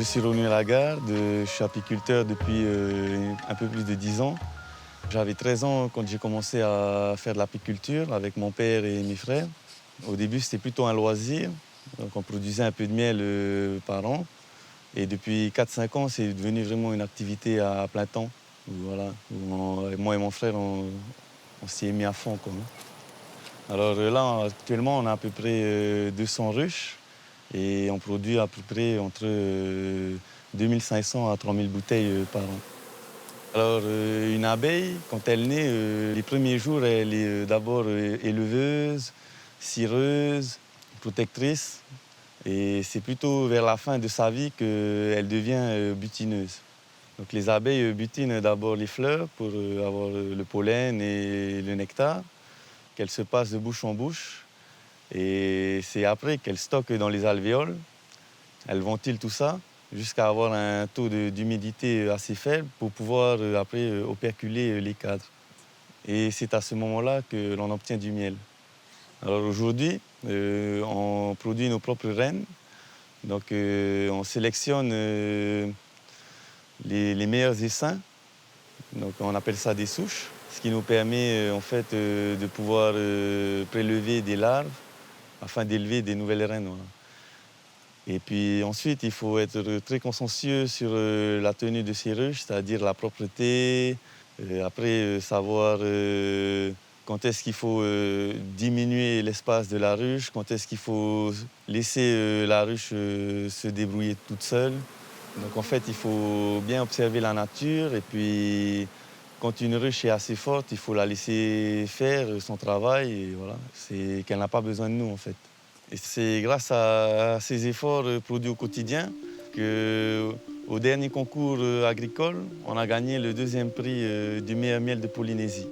suis René Lagarde, je suis apiculteur depuis un peu plus de 10 ans. J'avais 13 ans quand j'ai commencé à faire de l'apiculture avec mon père et mes frères. Au début, c'était plutôt un loisir. Donc, on produisait un peu de miel par an. Et depuis 4-5 ans, c'est devenu vraiment une activité à plein temps. Voilà, moi et mon frère, on s'y est mis à fond, quoi. Alors là, actuellement, on a à peu près 200 ruches et on produit à peu près entre 2500 à 3000 bouteilles par an. Alors, une abeille, quand elle naît, les premiers jours, elle est d'abord éleveuse, cireuse, protectrice. Et c'est plutôt vers la fin de sa vie qu'elle devient butineuse. Donc, les abeilles butinent d'abord les fleurs pour avoir le pollen et le nectar, qu'elles se passent de bouche en bouche. Et c'est après qu'elles stockent dans les alvéoles. Elles ventilent tout ça jusqu'à avoir un taux d'humidité assez faible pour pouvoir après operculer les cadres. Et c'est à ce moment-là que l'on obtient du miel. Alors aujourd'hui, on produit nos propres reines. Donc on sélectionne les meilleurs essaims. Donc on appelle ça des souches, ce qui nous permet en fait de pouvoir prélever des larves afin d'élever des nouvelles reines. Voilà. Et puis ensuite, il faut être très consciencieux sur la tenue de ces ruches, c'est-à-dire la propreté. Après, savoir quand est-ce qu'il faut diminuer l'espace de la ruche, quand est-ce qu'il faut laisser la ruche se débrouiller toute seule. Donc en fait, il faut bien observer la nature et puis quand une ruche est assez forte, il faut la laisser faire son travail et voilà, c'est qu'elle n'a pas besoin de nous en fait. Et c'est grâce à ces efforts produits au quotidien qu'au dernier concours agricole, on a gagné le deuxième prix du meilleur miel de Polynésie.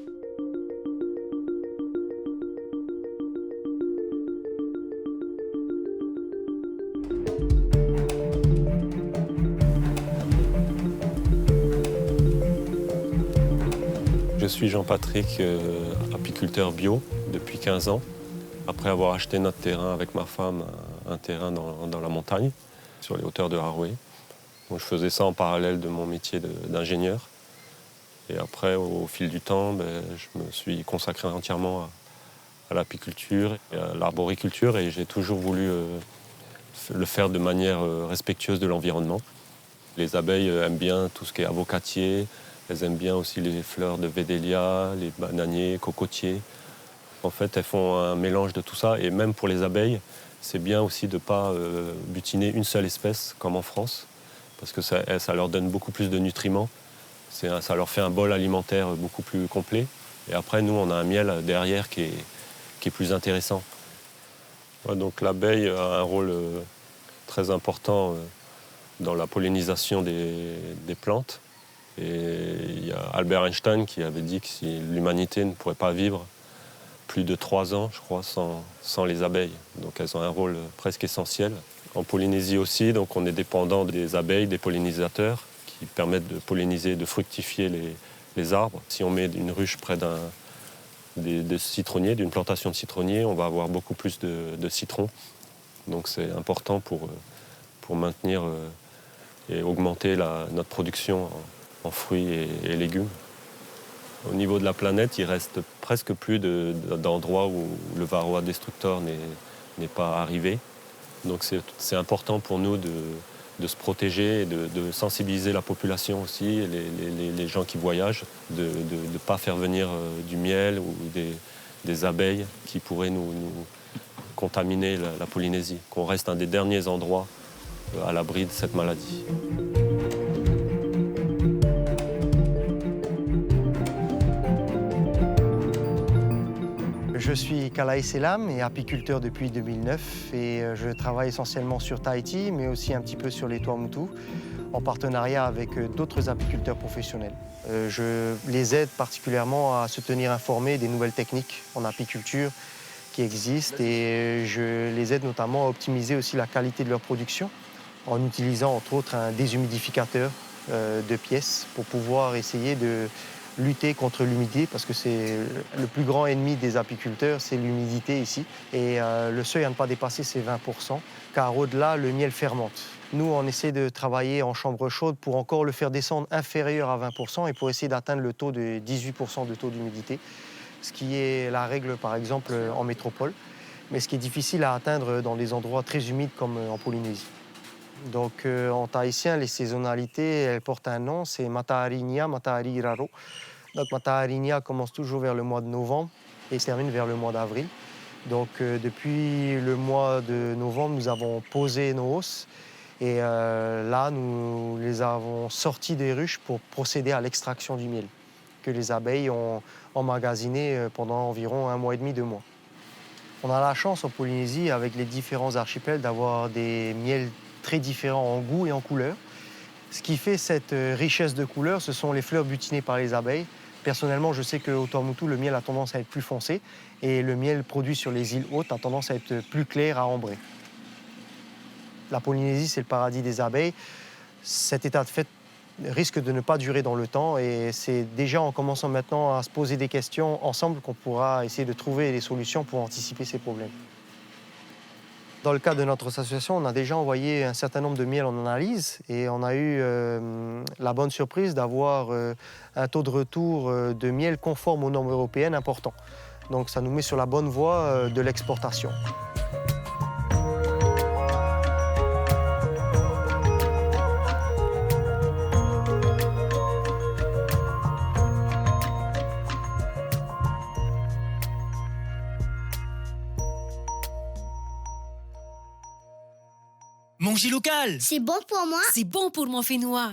Je suis Jean-Patrick, apiculteur bio depuis 15 ans. Après avoir acheté notre terrain avec ma femme, un terrain dans la montagne, sur les hauteurs de Haroué. Donc, je faisais ça en parallèle de mon métier d'ingénieur. Et après, au fil du temps, je me suis consacré entièrement à l'apiculture et à l'arboriculture. Et j'ai toujours voulu le faire de manière respectueuse de l'environnement. Les abeilles aiment bien tout ce qui est avocatier. Elles aiment bien aussi les fleurs de védélia, les bananiers, cocotiers. En fait, elles font un mélange de tout ça. Et même pour les abeilles, c'est bien aussi de ne pas butiner une seule espèce, comme en France, parce que ça leur donne beaucoup plus de nutriments. Ça leur fait un bol alimentaire beaucoup plus complet. Et après, nous, on a un miel derrière qui est plus intéressant. Ouais, donc l'abeille a un rôle très important dans la pollinisation des plantes. Et il y a Albert Einstein qui avait dit que si l'humanité ne pourrait pas vivre plus de 3 ans, je crois, sans les abeilles. Donc elles ont un rôle presque essentiel. En Polynésie aussi, donc on est dépendant des abeilles, des pollinisateurs, qui permettent de polliniser, de fructifier les arbres. Si on met une ruche près de citronniers, d'une plantation de citronniers, on va avoir beaucoup plus de citrons. Donc c'est important pour maintenir et augmenter notre production en fruits et légumes. Au niveau de la planète, il reste presque plus d'endroits où le varroa destructor n'est pas arrivé. Donc c'est important pour nous de se protéger et de sensibiliser la population aussi, et les gens qui voyagent, de ne pas faire venir du miel ou des abeilles qui pourraient nous contaminer la Polynésie, qu'on reste un des derniers endroits à l'abri de cette maladie. Je suis Kalae Selam et apiculteur depuis 2009 et je travaille essentiellement sur Tahiti mais aussi un petit peu sur les Tuamotu en partenariat avec d'autres apiculteurs professionnels. Je les aide particulièrement à se tenir informés des nouvelles techniques en apiculture qui existent et je les aide notamment à optimiser aussi la qualité de leur production en utilisant entre autres un déshumidificateur de pièces pour pouvoir essayer lutter contre l'humidité parce que c'est le plus grand ennemi des apiculteurs, c'est l'humidité ici. Et le seuil à ne pas dépasser, c'est 20%, car au-delà, le miel fermente. Nous, on essaie de travailler en chambre chaude pour encore le faire descendre inférieur à 20% et pour essayer d'atteindre le taux de 18% de taux d'humidité, ce qui est la règle, par exemple, en métropole, mais ce qui est difficile à atteindre dans des endroits très humides comme en Polynésie. Donc, en tahitien, les saisonnalités, elles portent un nom, c'est Mataharinya, Matahariraro. Donc, Mataharinya commence toujours vers le mois de novembre et se termine vers le mois d'avril. Donc, depuis le mois de novembre, nous avons posé nos hausses et là, nous les avons sortis des ruches pour procéder à l'extraction du miel que les abeilles ont emmagasiné pendant environ 1 mois et demi, 2 mois. On a la chance en Polynésie, avec les différents archipels, d'avoir des miels très différents en goût et en couleur. Ce qui fait cette richesse de couleurs, ce sont les fleurs butinées par les abeilles. Personnellement, je sais qu'au Tuamotu, le miel a tendance à être plus foncé et le miel produit sur les îles hautes a tendance à être plus clair, à ambrer. La Polynésie, c'est le paradis des abeilles. Cet état de fait risque de ne pas durer dans le temps et c'est déjà en commençant maintenant à se poser des questions ensemble qu'on pourra essayer de trouver des solutions pour anticiper ces problèmes. Dans le cadre de notre association, on a déjà envoyé un certain nombre de miels en analyse et on a eu la bonne surprise d'avoir un taux de retour de miel conforme aux normes européennes important. Donc ça nous met sur la bonne voie de l'exportation. Manger local. C'est bon pour moi. C'est bon pour mon Fénois.